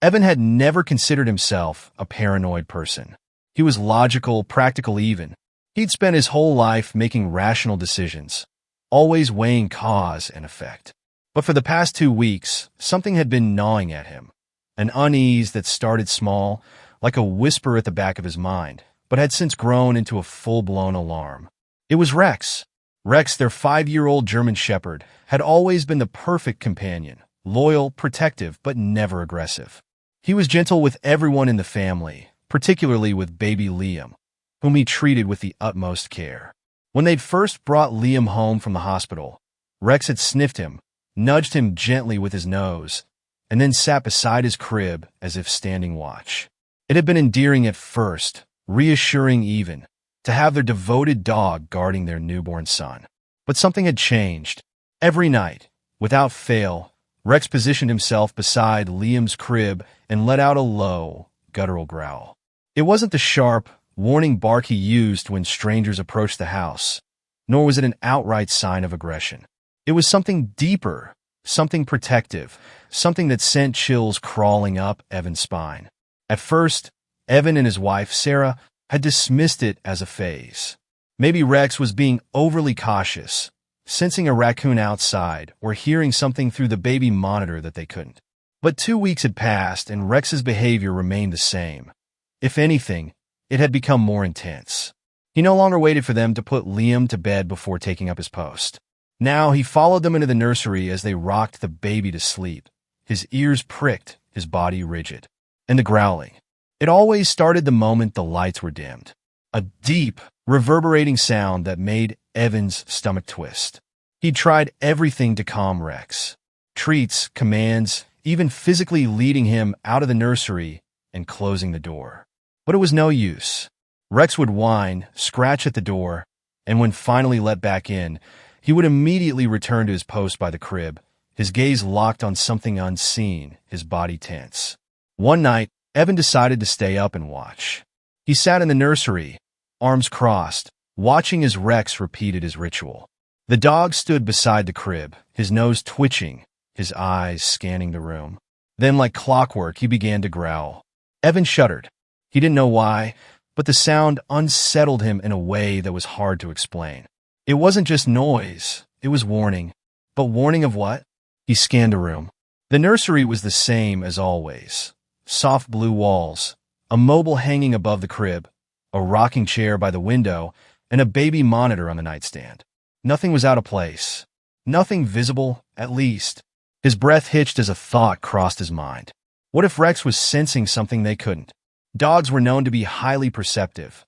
Evan had never considered himself a paranoid person. He was logical, practical even. He'd spent his whole life making rational decisions, always weighing cause and effect. But for the past 2 weeks, something had been gnawing at him. An unease that started small, like a whisper at the back of his mind, but had since grown into a full-blown alarm. It was Rex. Rex, their 5-year-old German shepherd, had always been the perfect companion, loyal, protective, but never aggressive. He was gentle with everyone in the family, particularly with baby Liam, whom he treated with the utmost care. When they'd first brought Liam home from the hospital, Rex had sniffed him, nudged him gently with his nose, and then sat beside his crib as if standing watch. It had been endearing at first, reassuring even, to have their devoted dog guarding their newborn son. But something had changed. Every night, without fail, Rex positioned himself beside Liam's crib and let out a low, guttural growl. It wasn't the sharp, warning bark he used when strangers approached the house, nor was it an outright sign of aggression. It was something deeper, something protective, something that sent chills crawling up Evan's spine. At first, Evan and his wife, Sarah, had dismissed it as a phase. Maybe Rex was being overly cautious, sensing a raccoon outside or hearing something through the baby monitor that they couldn't. But 2 weeks had passed and Rex's behavior remained the same. If anything, it had become more intense. He no longer waited for them to put Liam to bed before taking up his post. Now he followed them into the nursery as they rocked the baby to sleep, his ears pricked, his body rigid. And the growling. It always started the moment the lights were dimmed. A deep, reverberating sound that made Evan's stomach twist. He'd tried everything to calm Rex. Treats, commands, even physically leading him out of the nursery and closing the door. But it was no use. Rex would whine, scratch at the door, and when finally let back in, he would immediately return to his post by the crib, his gaze locked on something unseen, his body tense. One night, Evan decided to stay up and watch. He sat in the nursery, arms crossed, watching as Rex repeated his ritual. The dog stood beside the crib, his nose twitching, his eyes scanning the room. Then, like clockwork, he began to growl. Evan shuddered. He didn't know why, but the sound unsettled him in a way that was hard to explain. It wasn't just noise, it was warning. But warning of what? He scanned the room. The nursery was the same as always. Soft blue walls, a mobile hanging above the crib, a rocking chair by the window, and a baby monitor on the nightstand. Nothing was out of place. Nothing visible, at least. His breath hitched as a thought crossed his mind. What if Rex was sensing something they couldn't? Dogs were known to be highly perceptive,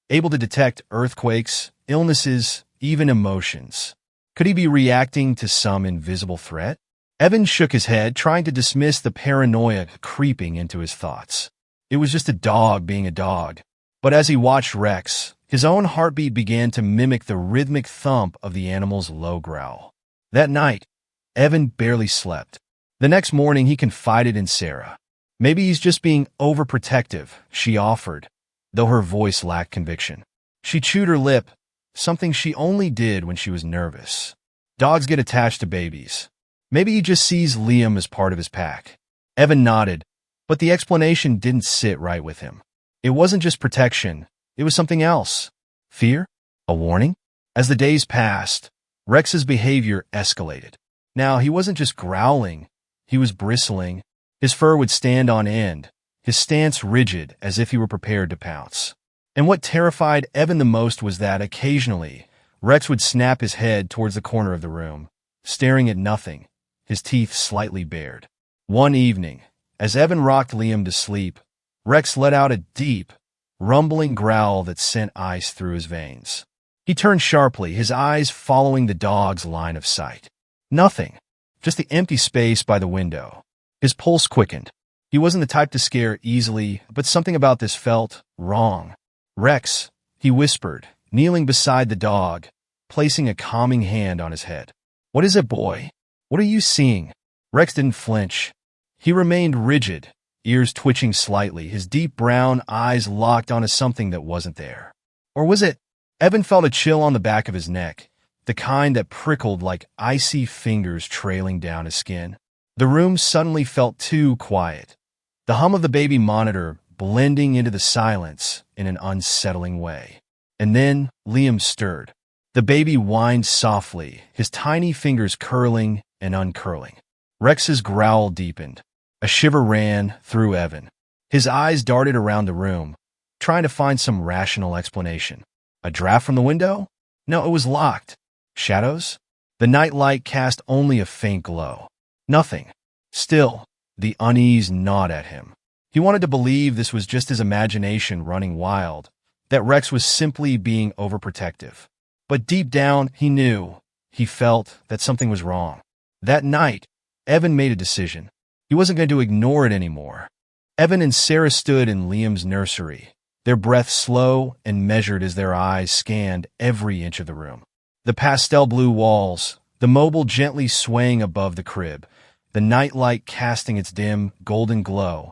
able to detect earthquakes, illnesses, even emotions. Could he be reacting to some invisible threat? Evan shook his head, trying to dismiss the paranoia creeping into his thoughts. It was just a dog being a dog. But as he watched Rex, his own heartbeat began to mimic the rhythmic thump of the animal's low growl. That night, Evan barely slept. The next morning, he confided in Sarah. Maybe he's just being overprotective, she offered, though her voice lacked conviction. She chewed her lip, something she only did when she was nervous. Dogs get attached to babies. Maybe he just sees Liam as part of his pack. Evan nodded, but the explanation didn't sit right with him. It wasn't just protection, it was something else. Fear? A warning? As the days passed, Rex's behavior escalated. Now, he wasn't just growling, he was bristling. His fur would stand on end, his stance rigid as if he were prepared to pounce. And what terrified Evan the most was that occasionally, Rex would snap his head towards the corner of the room, staring at nothing, his teeth slightly bared. One evening, as Evan rocked Liam to sleep, Rex let out a deep, rumbling growl that sent ice through his veins. He turned sharply, his eyes following the dog's line of sight. Nothing, just the empty space by the window. His pulse quickened. He wasn't the type to scare easily, but something about this felt wrong. Rex, he whispered, kneeling beside the dog, placing a calming hand on his head. What is it, boy? What are you seeing? Rex didn't flinch. He remained rigid, ears twitching slightly, his deep brown eyes locked onto something that wasn't there. Or was it? Evan felt a chill on the back of his neck, the kind that prickled like icy fingers trailing down his skin. The room suddenly felt too quiet, the hum of the baby monitor blending into the silence in an unsettling way. And then Liam stirred. The baby whined softly, his tiny fingers curling and uncurling. Rex's growl deepened. A shiver ran through Evan. His eyes darted around the room, trying to find some rational explanation. A draft from the window? No, it was locked. Shadows? The night light cast only a faint glow. Nothing. Still, the unease gnawed at him. He wanted to believe this was just his imagination running wild, that Rex was simply being overprotective. But deep down, he felt that something was wrong. That night, Evan made a decision. He wasn't going to ignore it anymore. Evan and Sarah stood in Liam's nursery, their breath slow and measured as their eyes scanned every inch of the room. The pastel blue walls, the mobile gently swaying above the crib, the nightlight casting its dim, golden glow.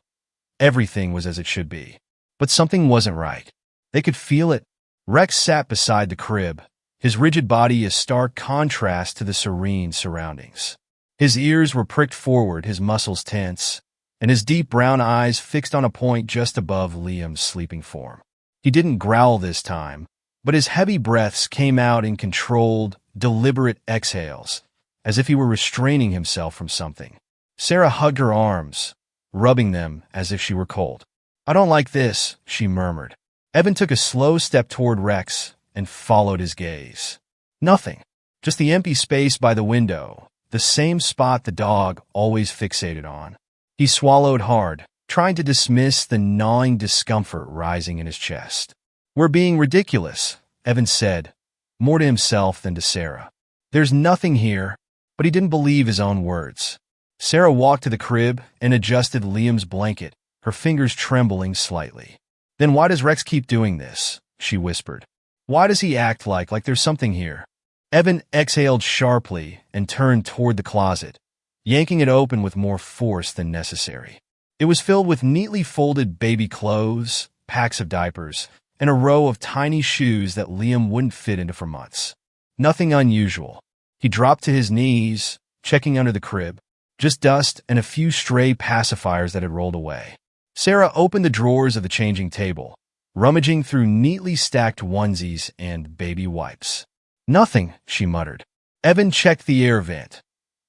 Everything was as it should be. But something wasn't right. They could feel it. Rex sat beside the crib, his rigid body a stark contrast to the serene surroundings. His ears were pricked forward, his muscles tense, and his deep brown eyes fixed on a point just above Liam's sleeping form. He didn't growl this time, but his heavy breaths came out in controlled, deliberate exhales, as if he were restraining himself from something. Sarah hugged her arms, rubbing them as if she were cold. "I don't like this," she murmured. Evan took a slow step toward Rex and followed his gaze. Nothing. Just the empty space by the window, the same spot the dog always fixated on. He swallowed hard, trying to dismiss the gnawing discomfort rising in his chest. "We're being ridiculous," Evan said, more to himself than to Sarah. "There's nothing here," but he didn't believe his own words. Sarah walked to the crib and adjusted Liam's blanket, her fingers trembling slightly. "Then why does Rex keep doing this?" she whispered. "Why does he act like there's something here?" Evan exhaled sharply and turned toward the closet, yanking it open with more force than necessary. It was filled with neatly folded baby clothes, packs of diapers, and a row of tiny shoes that Liam wouldn't fit into for months. Nothing unusual. He dropped to his knees, checking under the crib, just dust and a few stray pacifiers that had rolled away. Sarah opened the drawers of the changing table, rummaging through neatly stacked onesies and baby wipes. "Nothing," she muttered. Evan checked the air vent,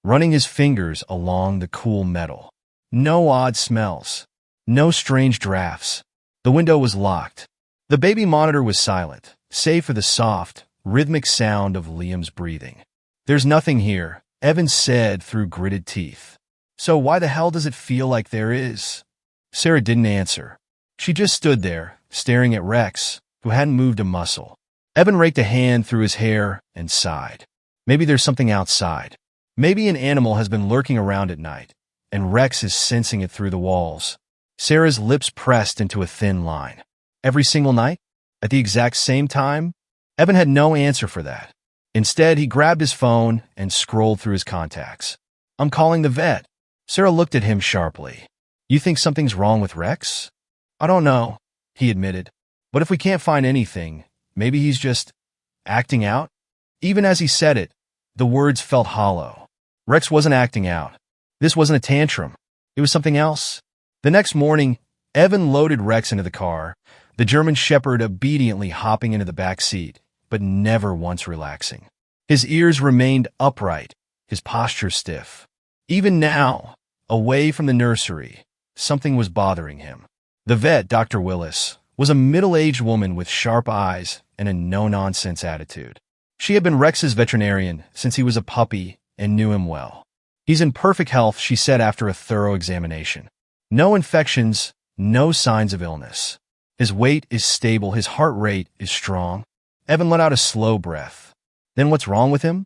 running his fingers along the cool metal. No odd smells. No strange drafts. The window was locked. The baby monitor was silent, save for the soft, rhythmic sound of Liam's breathing. "There's nothing here," Evan said through gritted teeth. "So why the hell does it feel like there is?" Sarah didn't answer. She just stood there, staring at Rex, who hadn't moved a muscle. Evan raked a hand through his hair and sighed. Maybe there's something outside. Maybe an animal has been lurking around at night, and Rex is sensing it through the walls. Sarah's lips pressed into a thin line. Every single night? At the exact same time? Evan had no answer for that. Instead, he grabbed his phone and scrolled through his contacts. "I'm calling the vet." Sarah looked at him sharply. "You think something's wrong with Rex?" "I don't know," he admitted. "But if we can't find anything, maybe he's just acting out?" Even as he said it, the words felt hollow. Rex wasn't acting out. This wasn't a tantrum. It was something else. The next morning, Evan loaded Rex into the car, the German Shepherd obediently hopping into the back seat, but never once relaxing. His ears remained upright, his posture stiff. Even now, away from the nursery, something was bothering him. The vet, Dr. Willis, was a middle-aged woman with sharp eyes and a no-nonsense attitude. She had been Rex's veterinarian since he was a puppy and knew him well. "He's in perfect health," she said after a thorough examination. "No infections, no signs of illness. His weight is stable, his heart rate is strong." Evan let out a slow breath. "Then what's wrong with him?"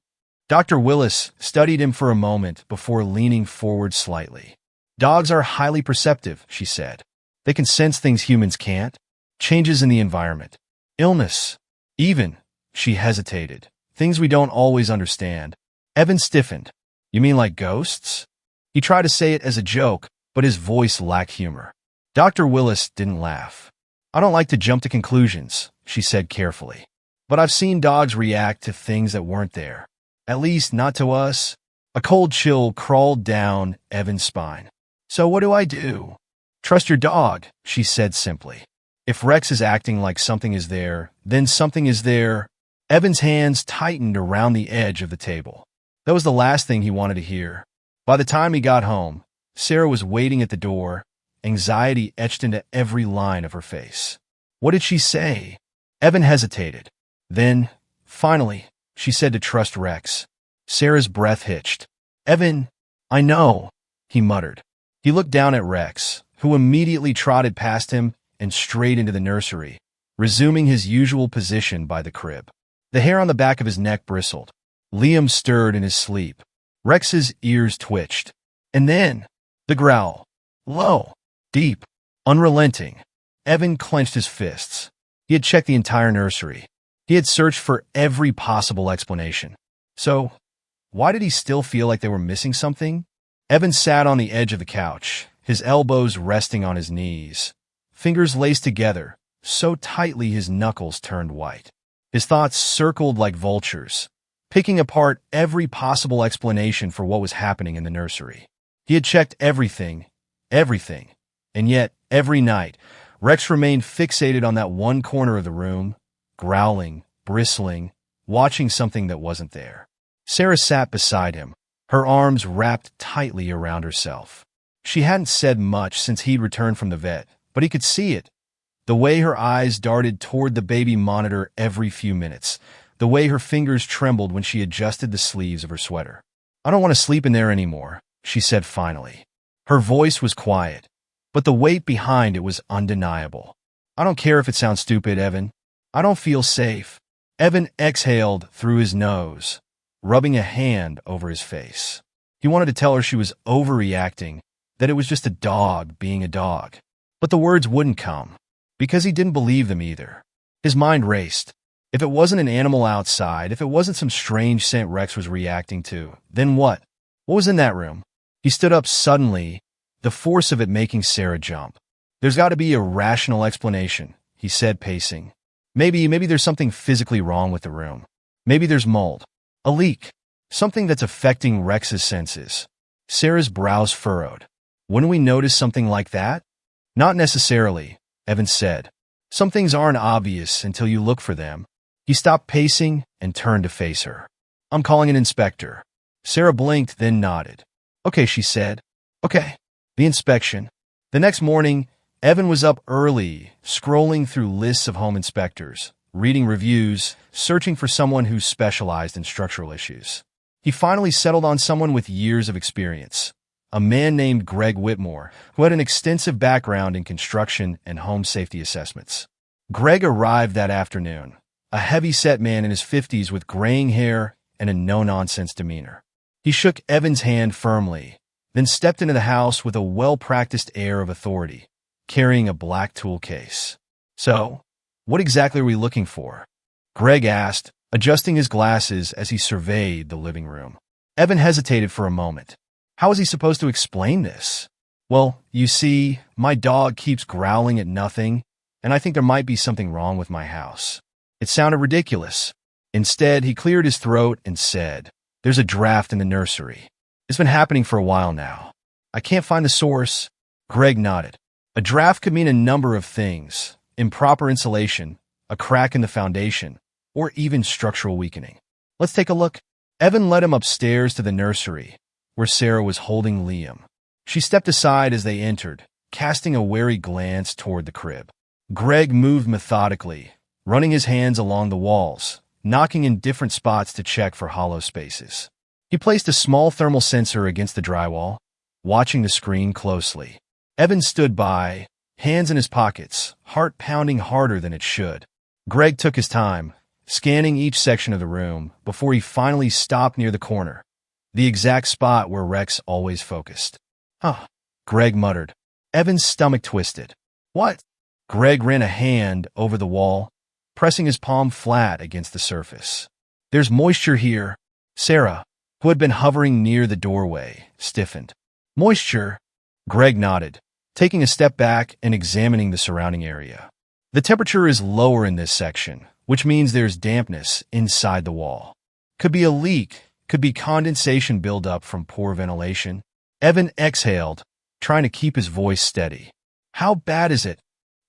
Dr. Willis studied him for a moment before leaning forward slightly. "Dogs are highly perceptive," she said. "They can sense things humans can't. Changes in the environment. Illness. Even," she hesitated, "things we don't always understand." Evan stiffened. "You mean like ghosts?" He tried to say it as a joke, but his voice lacked humor. Dr. Willis didn't laugh. "I don't like to jump to conclusions," she said carefully. "But I've seen dogs react to things that weren't there. At least not to us." A cold chill crawled down Evan's spine. "So what do I do?" Trust your dog, she said simply. If Rex is acting like something is there, then something is there. Evan's hands tightened around the edge of the table. That was the last thing he wanted to hear. By the time he got home, Sarah was waiting at the door, anxiety etched into every line of her face. What did she say? Evan hesitated. Then, finally, she said to trust Rex. Sarah's breath hitched. Evan, I know, he muttered. He looked down at Rex, who immediately trotted past him and straight into the nursery, resuming his usual position by the crib. The hair on the back of his neck bristled. Liam stirred in his sleep. Rex's ears twitched. And then, the growl. Low, deep, unrelenting. Evan clenched his fists. He had checked the entire nursery. He had searched for every possible explanation. So, why did he still feel like they were missing something? Evan sat on the edge of the couch, his elbows resting on his knees. Fingers laced together, so tightly his knuckles turned white. His thoughts circled like vultures, picking apart every possible explanation for what was happening in the nursery. He had checked everything, and yet, every night, Rex remained fixated on that one corner of the room, growling, bristling, watching something that wasn't there. Sarah sat beside him, her arms wrapped tightly around herself. She hadn't said much since he'd returned from the vet, but he could see it. The way her eyes darted toward the baby monitor every few minutes, the way her fingers trembled when she adjusted the sleeves of her sweater. I don't want to sleep in there anymore, she said finally. Her voice was quiet, but the weight behind it was undeniable. I don't care if it sounds stupid, Evan. I don't feel safe. Evan exhaled through his nose, rubbing a hand over his face. He wanted to tell her she was overreacting, that it was just a dog being a dog. But the words wouldn't come, because he didn't believe them either. His mind raced. If it wasn't an animal outside, if it wasn't some strange scent Rex was reacting to, then what? What was in that room? He stood up suddenly, the force of it making Sarah jump. There's got to be a rational explanation, he said, pacing. Maybe there's something physically wrong with the room. Maybe there's mold. A leak. Something that's affecting Rex's senses. Sarah's brows furrowed. Wouldn't we notice something like that? Not necessarily, Evan said. Some things aren't obvious until you look for them. He stopped pacing and turned to face her. I'm calling an inspector. Sarah blinked, then nodded. Okay, she said. Okay. The inspection. The next morning, Evan was up early, scrolling through lists of home inspectors, reading reviews, searching for someone who specialized in structural issues. He finally settled on someone with years of experience, a man named Greg Whitmore, who had an extensive background in construction and home safety assessments. Greg arrived that afternoon, a heavy-set man in his 50s with graying hair and a no-nonsense demeanor. He shook Evan's hand firmly, then stepped into the house with a well-practiced air of authority, carrying a black tool case. So, what exactly are we looking for? Greg asked, adjusting his glasses as he surveyed the living room. Evan hesitated for a moment. How is he supposed to explain this? Well, you see, my dog keeps growling at nothing, and I think there might be something wrong with my house. It sounded ridiculous. Instead, he cleared his throat and said, There's a draft in the nursery. It's been happening for a while now. I can't find the source. Greg nodded. A draft could mean a number of things. Improper insulation, a crack in the foundation, or even structural weakening. Let's take a look. Evan led him upstairs to the nursery, where Sarah was holding Liam. She stepped aside as they entered, casting a wary glance toward the crib. Greg moved methodically, running his hands along the walls, knocking in different spots to check for hollow spaces. He placed a small thermal sensor against the drywall, watching the screen closely. Evan stood by, hands in his pockets, heart pounding harder than it should. Greg took his time, scanning each section of the room before he finally stopped near the corner, the exact spot where Rex always focused. Huh, Greg muttered. Evan's stomach twisted. What? Greg ran a hand over the wall, pressing his palm flat against the surface. There's moisture here. Sarah, who had been hovering near the doorway, stiffened. Moisture? Greg nodded, taking a step back and examining the surrounding area. The temperature is lower in this section, which means there's dampness inside the wall. Could be a leak, could be condensation buildup from poor ventilation. Evan exhaled, trying to keep his voice steady. How bad is it?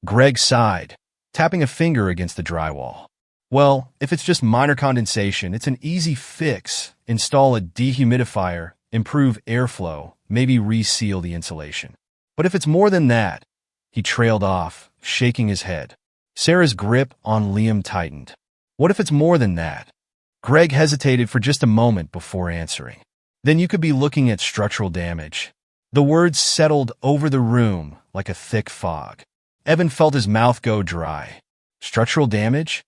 Greg sighed, tapping a finger against the drywall. Well, if it's just minor condensation, it's an easy fix. Install a dehumidifier, improve airflow, maybe reseal the insulation. But if it's more than that, he trailed off, shaking his head. Sarah's grip on Liam tightened. What if it's more than that? Greg hesitated for just a moment before answering. Then you could be looking at structural damage. The words settled over the room like a thick fog. Evan felt his mouth go dry. Structural damage?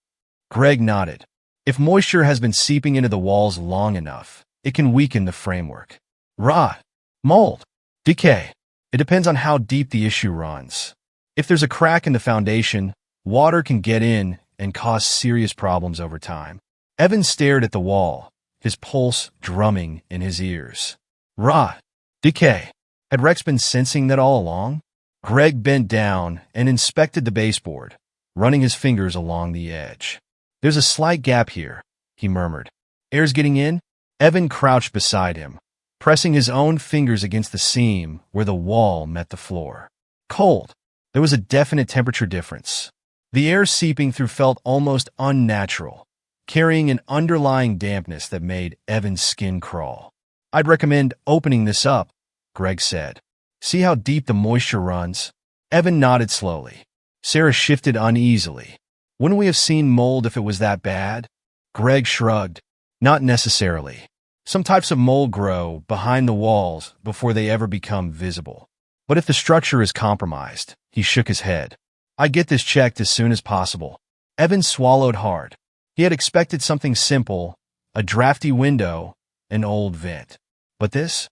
Greg nodded. If moisture has been seeping into the walls long enough, it can weaken the framework. Rot, mold, decay. It depends on how deep the issue runs. If there's a crack in the foundation, water can get in and cause serious problems over time. Evan stared at the wall, his pulse drumming in his ears. Rot, decay. Had Rex been sensing that all along? Greg bent down and inspected the baseboard, running his fingers along the edge. There's a slight gap here, he murmured. Air's getting in? Evan crouched beside him, pressing his own fingers against the seam where the wall met the floor. Cold. There was a definite temperature difference. The air seeping through felt almost unnatural, carrying an underlying dampness that made Evan's skin crawl. I'd recommend opening this up, Greg said. See how deep the moisture runs? Evan nodded slowly. Sarah shifted uneasily. Wouldn't we have seen mold if it was that bad? Greg shrugged. Not necessarily. Some types of mold grow behind the walls before they ever become visible. But if the structure is compromised, he shook his head. I'd get this checked as soon as possible. Evan swallowed hard. He had expected something simple, a drafty window, an old vent. But this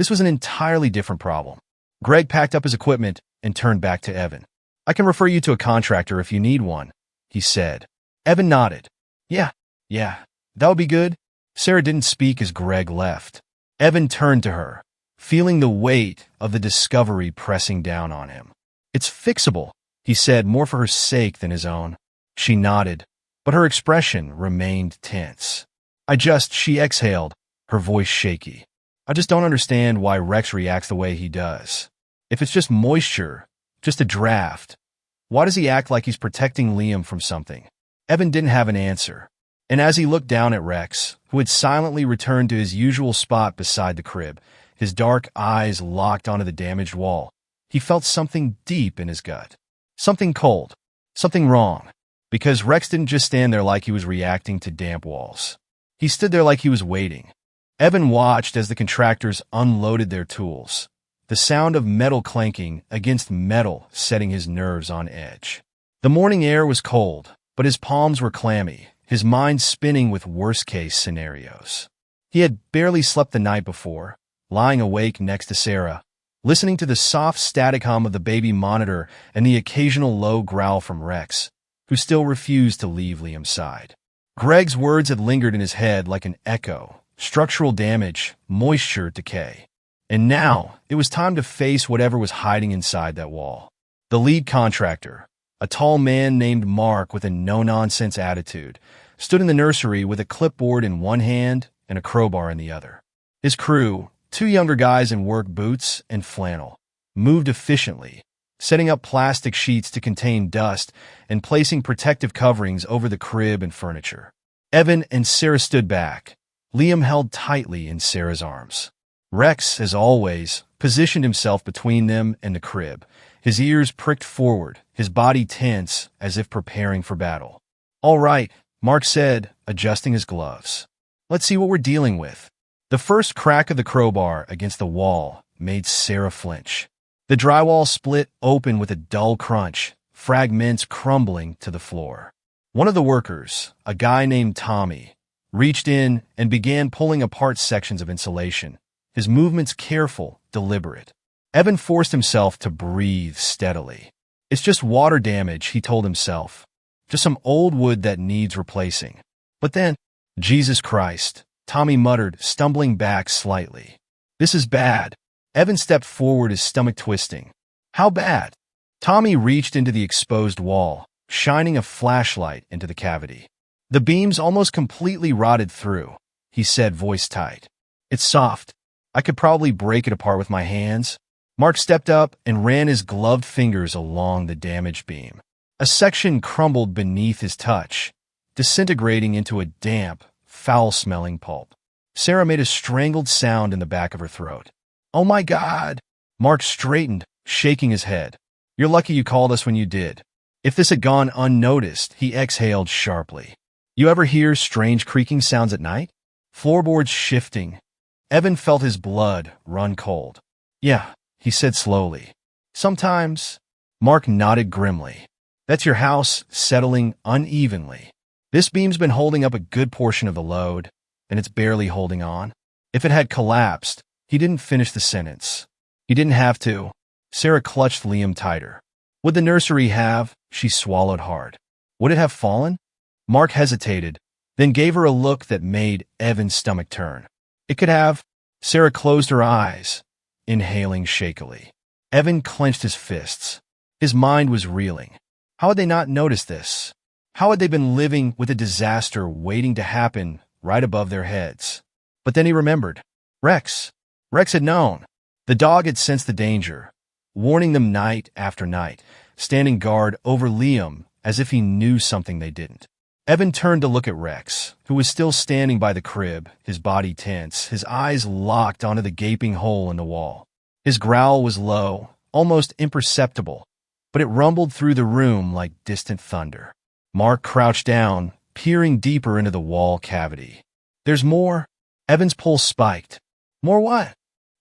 was an entirely different problem. Greg packed up his equipment and turned back to Evan. I can refer you to a contractor if you need one, he said. Evan nodded. Yeah, that would be good. Sarah didn't speak as Greg left. Evan turned to her, feeling the weight of the discovery pressing down on him. It's fixable, he said, more for her sake than his own. She nodded, but her expression remained tense. She exhaled, her voice shaky. I just don't understand why Rex reacts the way he does. If it's just moisture, just a draft, why does he act like he's protecting Liam from something? Evan didn't have an answer, and as he looked down at Rex, who had silently returned to his usual spot beside the crib, his dark eyes locked onto the damaged wall, he felt something deep in his gut. Something cold, something wrong, because Rex didn't just stand there like he was reacting to damp walls. He stood there like he was waiting. Evan watched as the contractors unloaded their tools, the sound of metal clanking against metal setting his nerves on edge. The morning air was cold, but his palms were clammy, his mind spinning with worst-case scenarios. He had barely slept the night before, lying awake next to Sarah, listening to the soft static hum of the baby monitor and the occasional low growl from Rex, who still refused to leave Liam's side. Greg's words had lingered in his head like an echo: structural damage, moisture, decay. And now, it was time to face whatever was hiding inside that wall. The lead contractor, a tall man named Mark with a no-nonsense attitude, stood in the nursery with a clipboard in one hand and a crowbar in the other. His crew, two younger guys in work boots and flannel, moved efficiently, setting up plastic sheets to contain dust and placing protective coverings over the crib and furniture. Evan and Sarah stood back, Liam held tightly in Sarah's arms. Rex, as always, positioned himself between them and the crib, his ears pricked forward, his body tense as if preparing for battle. All right, Mark said, adjusting his gloves. Let's see what we're dealing with. The first crack of the crowbar against the wall made Sarah flinch. The drywall split open with a dull crunch, fragments crumbling to the floor. One of the workers, a guy named Tommy, reached in and began pulling apart sections of insulation, his movements careful, deliberate. Evan forced himself to breathe steadily. It's just water damage, he told himself. Just some old wood that needs replacing. But then, Jesus Christ, Tommy muttered, stumbling back slightly. This is bad. Evan stepped forward, his stomach twisting. How bad? Tommy reached into the exposed wall, shining a flashlight into the cavity. The beams almost completely rotted through, he said, voice tight. It's soft. I could probably break it apart with my hands. Mark stepped up and ran his gloved fingers along the damaged beam. A section crumbled beneath his touch, disintegrating into a damp, foul-smelling pulp. Sarah made a strangled sound in the back of her throat. "Oh my God!" Mark straightened, shaking his head. "You're lucky you called us when you did." If this had gone unnoticed, he exhaled sharply. "You ever hear strange creaking sounds at night? Floorboards shifting." Evan felt his blood run cold. "Yeah," he said slowly. "Sometimes." Mark nodded grimly. "That's your house settling unevenly. This beam's been holding up a good portion of the load, and it's barely holding on." If it had collapsed, he didn't finish the sentence. He didn't have to. Sarah clutched Liam tighter. Would the nursery have? She swallowed hard. Would it have fallen? Mark hesitated, then gave her a look that made Evan's stomach turn. It could have. Sarah closed her eyes, inhaling shakily. Evan clenched his fists. His mind was reeling. How had they not noticed this? How had they been living with a disaster waiting to happen right above their heads? But then he remembered. Rex. Rex had known. The dog had sensed the danger, warning them night after night, standing guard over Liam as if he knew something they didn't. Evan turned to look at Rex, who was still standing by the crib, his body tense, his eyes locked onto the gaping hole in the wall. His growl was low, almost imperceptible, but it rumbled through the room like distant thunder. Mark crouched down, peering deeper into the wall cavity. "There's more." Evan's pulse spiked. "More what?"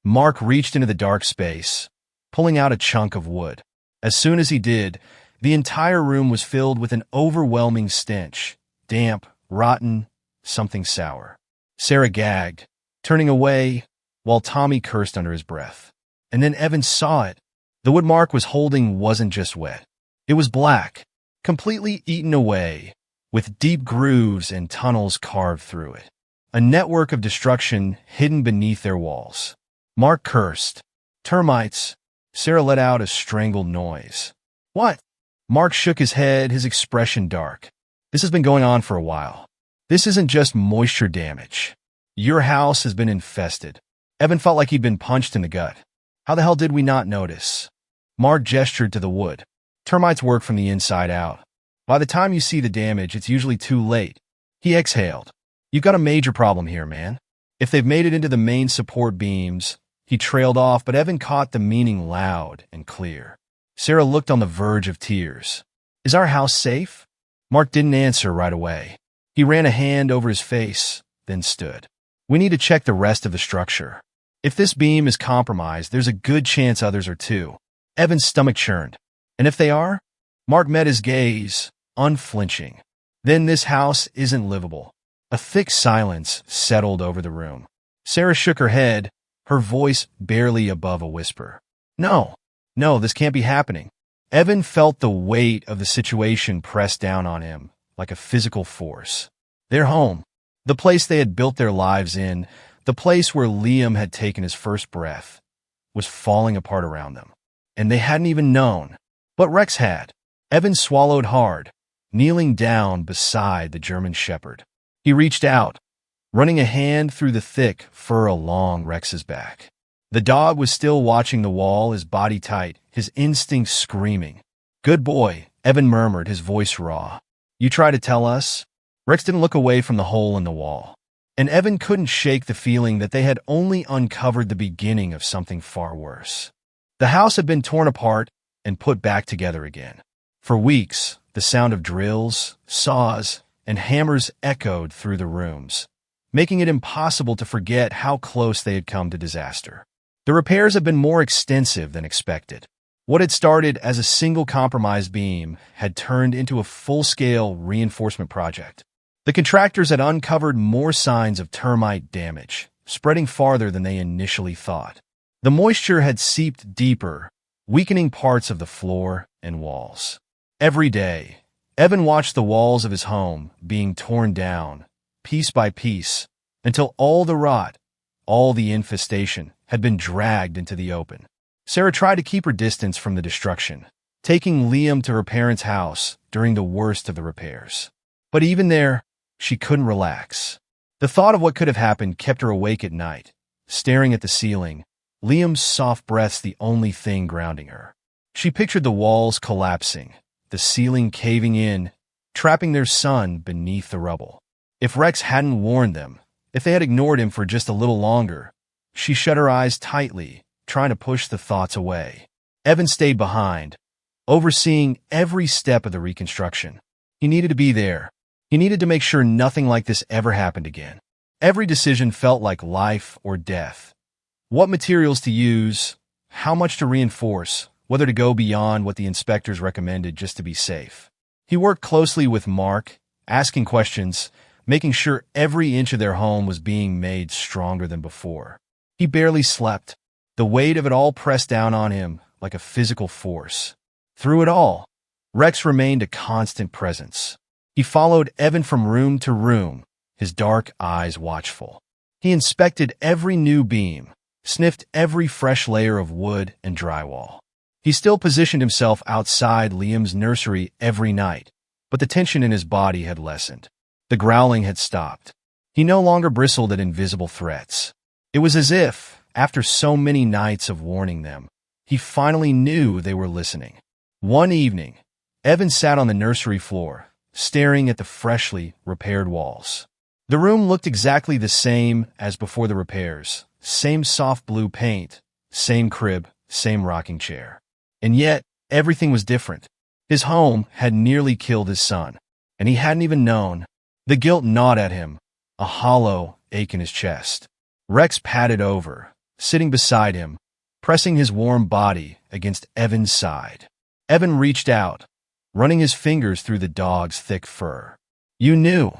Mark reached into the dark space, pulling out a chunk of wood. As soon as he did, the entire room was filled with an overwhelming stench. Damp, rotten, something sour. Sarah gagged, turning away, while Tommy cursed under his breath. And then Evan saw it. The wood Mark was holding wasn't just wet. It was black, completely eaten away, with deep grooves and tunnels carved through it. A network of destruction hidden beneath their walls. Mark cursed. "Termites." Sarah let out a strangled noise. "What?" Mark shook his head, his expression dark. "This has been going on for a while. This isn't just moisture damage. Your house has been infested." Evan felt like he'd been punched in the gut. "How the hell did we not notice?" Mark gestured to the wood. "Termites work from the inside out. By the time you see the damage, it's usually too late." He exhaled. "You've got a major problem here, man. If they've made it into the main support beams." He trailed off, but Evan caught the meaning loud and clear. Sarah looked on the verge of tears. "Is our house safe?" Mark didn't answer right away. He ran a hand over his face, then stood. "We need to check the rest of the structure. If this beam is compromised, there's a good chance others are too." Evan's stomach churned. "And if they are?" Mark met his gaze, unflinching. "Then this house isn't livable." A thick silence settled over the room. Sarah shook her head, her voice barely above a whisper. No, this can't be happening." Evan felt the weight of the situation press down on him, like a physical force. Their home, the place they had built their lives in, the place where Liam had taken his first breath, was falling apart around them. And they hadn't even known. But Rex had. Evan swallowed hard, kneeling down beside the German shepherd. He reached out, running a hand through the thick fur along Rex's back. The dog was still watching the wall, his body tight, his instincts screaming. "Good boy," Evan murmured, his voice raw. "You try to tell us?" Rex didn't look away from the hole in the wall. And Evan couldn't shake the feeling that they had only uncovered the beginning of something far worse. The house had been torn apart and put back together again. For weeks, the sound of drills, saws, and hammers echoed through the rooms, making it impossible to forget how close they had come to disaster. The repairs had been more extensive than expected. What had started as a single compromised beam had turned into a full-scale reinforcement project. The contractors had uncovered more signs of termite damage, spreading farther than they initially thought. The moisture had seeped deeper, weakening parts of the floor and walls. Every day, Evan watched the walls of his home being torn down, piece by piece, until all the rot, all the infestation, had been dragged into the open. Sarah tried to keep her distance from the destruction, taking Liam to her parents' house during the worst of the repairs. But even there, she couldn't relax. The thought of what could have happened kept her awake at night, staring at the ceiling, Liam's soft breaths the only thing grounding her. She pictured the walls collapsing, the ceiling caving in, trapping their son beneath the rubble. If Rex hadn't warned them, if they had ignored him for just a little longer, she shut her eyes tightly, trying to push the thoughts away. Evan stayed behind, overseeing every step of the reconstruction. He needed to be there. He needed to make sure nothing like this ever happened again. Every decision felt like life or death. What materials to use, how much to reinforce, whether to go beyond what the inspectors recommended just to be safe. He worked closely with Mark, asking questions, making sure every inch of their home was being made stronger than before. He barely slept, the weight of it all pressed down on him like a physical force. Through it all, Rex remained a constant presence. He followed Evan from room to room, his dark eyes watchful. He inspected every new beam, sniffed every fresh layer of wood and drywall. He still positioned himself outside Liam's nursery every night, but the tension in his body had lessened. The growling had stopped. He no longer bristled at invisible threats. It was as if, after so many nights of warning them, he finally knew they were listening. One evening, Evan sat on the nursery floor, staring at the freshly repaired walls. The room looked exactly the same as before the repairs. Same soft blue paint, same crib, same rocking chair. And yet, everything was different. His home had nearly killed his son, and he hadn't even known. The guilt gnawed at him, a hollow ache in his chest. Rex padded over, sitting beside him, pressing his warm body against Evan's side. Evan reached out, running his fingers through the dog's thick fur. "You knew,"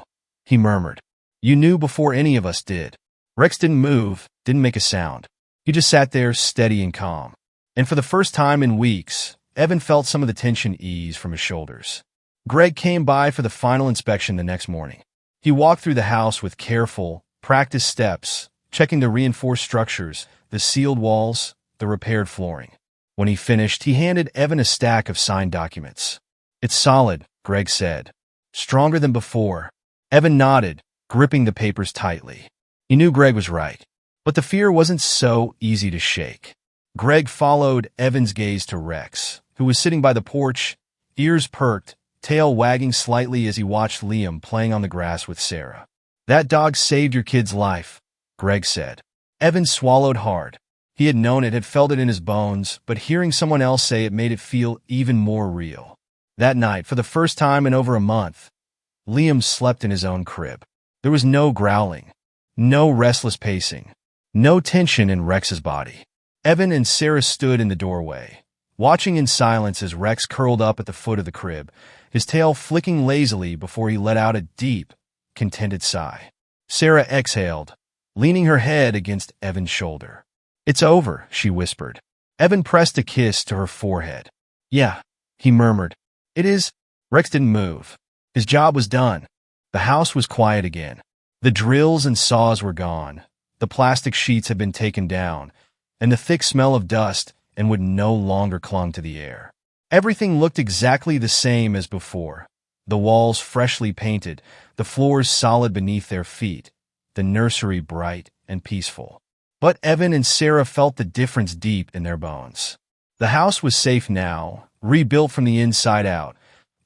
he murmured. "You knew before any of us did." Rex didn't move, didn't make a sound. He just sat there steady and calm. And for the first time in weeks, Evan felt some of the tension ease from his shoulders. Greg came by for the final inspection the next morning. He walked through the house with careful, practiced steps, checking the reinforced structures, the sealed walls, the repaired flooring. When he finished, he handed Evan a stack of signed documents. "It's solid," Greg said. "Stronger than before." Evan nodded, gripping the papers tightly. He knew Greg was right, but the fear wasn't so easy to shake. Greg followed Evan's gaze to Rex, who was sitting by the porch, ears perked, tail wagging slightly as he watched Liam playing on the grass with Sarah. "That dog saved your kid's life," Greg said. Evan swallowed hard. He had known it, had felt it in his bones, but hearing someone else say it made it feel even more real. That night, for the first time in over a month, Liam slept in his own crib. There was no growling, no restless pacing, no tension in Rex's body. Evan and Sarah stood in the doorway, watching in silence as Rex curled up at the foot of the crib, his tail flicking lazily before he let out a deep, contented sigh. Sarah exhaled, leaning her head against Evan's shoulder. "It's over," she whispered. Evan pressed a kiss to her forehead. "Yeah," he murmured. "It is." Rex didn't move. His job was done. The house was quiet again. The drills and saws were gone. The plastic sheets had been taken down, and the thick smell of dust and wood no longer clung to the air. Everything looked exactly the same as before. The walls freshly painted, the floors solid beneath their feet, the nursery bright and peaceful. But Evan and Sarah felt the difference deep in their bones. The house was safe now, rebuilt from the inside out,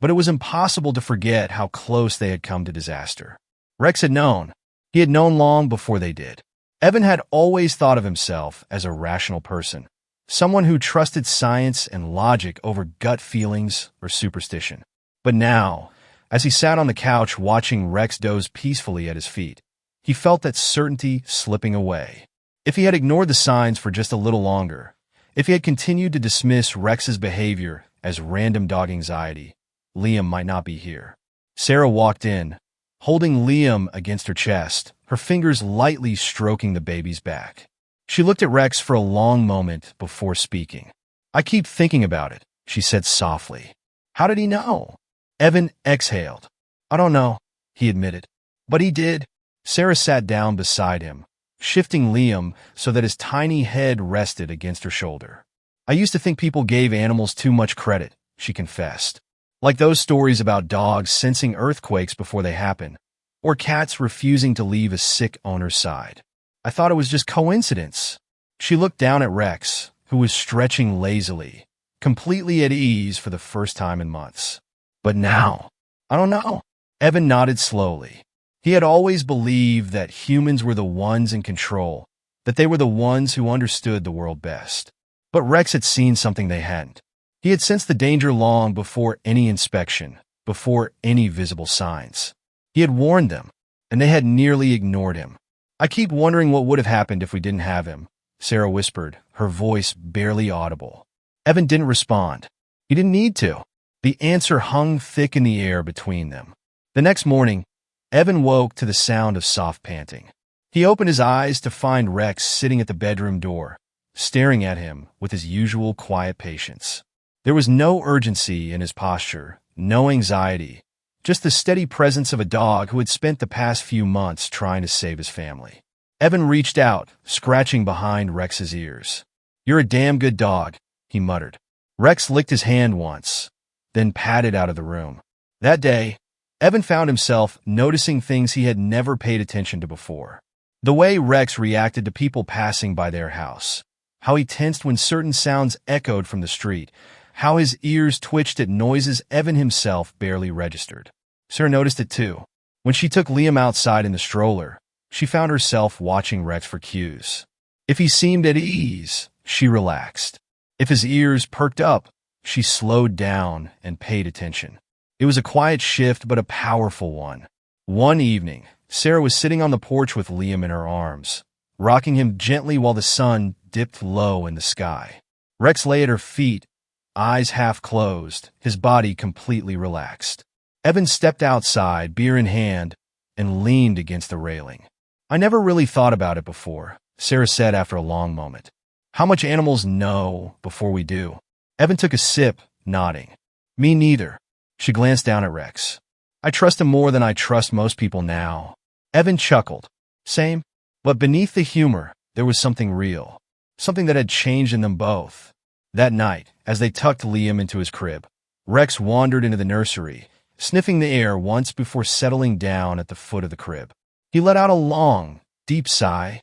but it was impossible to forget how close they had come to disaster. Rex had known. He had known long before they did. Evan had always thought of himself as a rational person, someone who trusted science and logic over gut feelings or superstition. But now, as he sat on the couch watching Rex doze peacefully at his feet, he felt that certainty slipping away. If he had ignored the signs for just a little longer, if he had continued to dismiss Rex's behavior as random dog anxiety, Liam might not be here. Sarah walked in, holding Liam against her chest, her fingers lightly stroking the baby's back. She looked at Rex for a long moment before speaking. "I keep thinking about it," she said softly. "How did he know?" Evan exhaled. "I don't know," he admitted. "But he did." Sarah sat down beside him, shifting Liam so that his tiny head rested against her shoulder. "I used to think people gave animals too much credit," she confessed. "Like those stories about dogs sensing earthquakes before they happen, or cats refusing to leave a sick owner's side. I thought it was just coincidence. She looked down at Rex, who was stretching lazily, completely at ease for the first time in months. But now, I don't know. Evan nodded slowly. He had always believed that humans were the ones in control, that they were the ones who understood the world best. But Rex had seen something they hadn't. He had sensed the danger long before any inspection, before any visible signs. He had warned them, and they had nearly ignored him. I keep wondering what would have happened if we didn't have him, Sarah whispered, her voice barely audible. Evan didn't respond. He didn't need to. The answer hung thick in the air between them. The next morning, Evan woke to the sound of soft panting. He opened his eyes to find Rex sitting at the bedroom door, staring at him with his usual quiet patience. There was no urgency in his posture, no anxiety, just the steady presence of a dog who had spent the past few months trying to save his family. Evan reached out, scratching behind Rex's ears. "You're a damn good dog," he muttered. Rex licked his hand once, then padded out of the room. That day, Evan found himself noticing things he had never paid attention to before. The way Rex reacted to people passing by their house, how he tensed when certain sounds echoed from the street, how his ears twitched at noises Evan himself barely registered. Sarah noticed it too. When she took Liam outside in the stroller, she found herself watching Rex for cues. If he seemed at ease, she relaxed. If his ears perked up, she slowed down and paid attention. It was a quiet shift, but a powerful one. One evening, Sarah was sitting on the porch with Liam in her arms, rocking him gently while the sun dipped low in the sky. Rex lay at her feet, eyes half closed, his body completely relaxed. Evan stepped outside, beer in hand, and leaned against the railing. "I never really thought about it before," Sarah said after a long moment. "How much animals know before we do." Evan took a sip, nodding. "Me neither." She glanced down at Rex. "I trust him more than I trust most people now." Evan chuckled. "Same." But beneath the humor, there was something real, something that had changed in them both. That night, as they tucked Liam into his crib, Rex wandered into the nursery, sniffing the air once before settling down at the foot of the crib. He let out a long, deep sigh,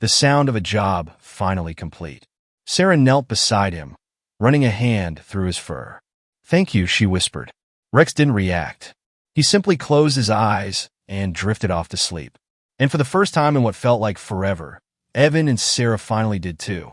the sound of a job finally complete. Sarah knelt beside him, running a hand through his fur. "Thank you," she whispered. Rex didn't react. He simply closed his eyes and drifted off to sleep. And for the first time in what felt like forever, Evan and Sarah finally did too.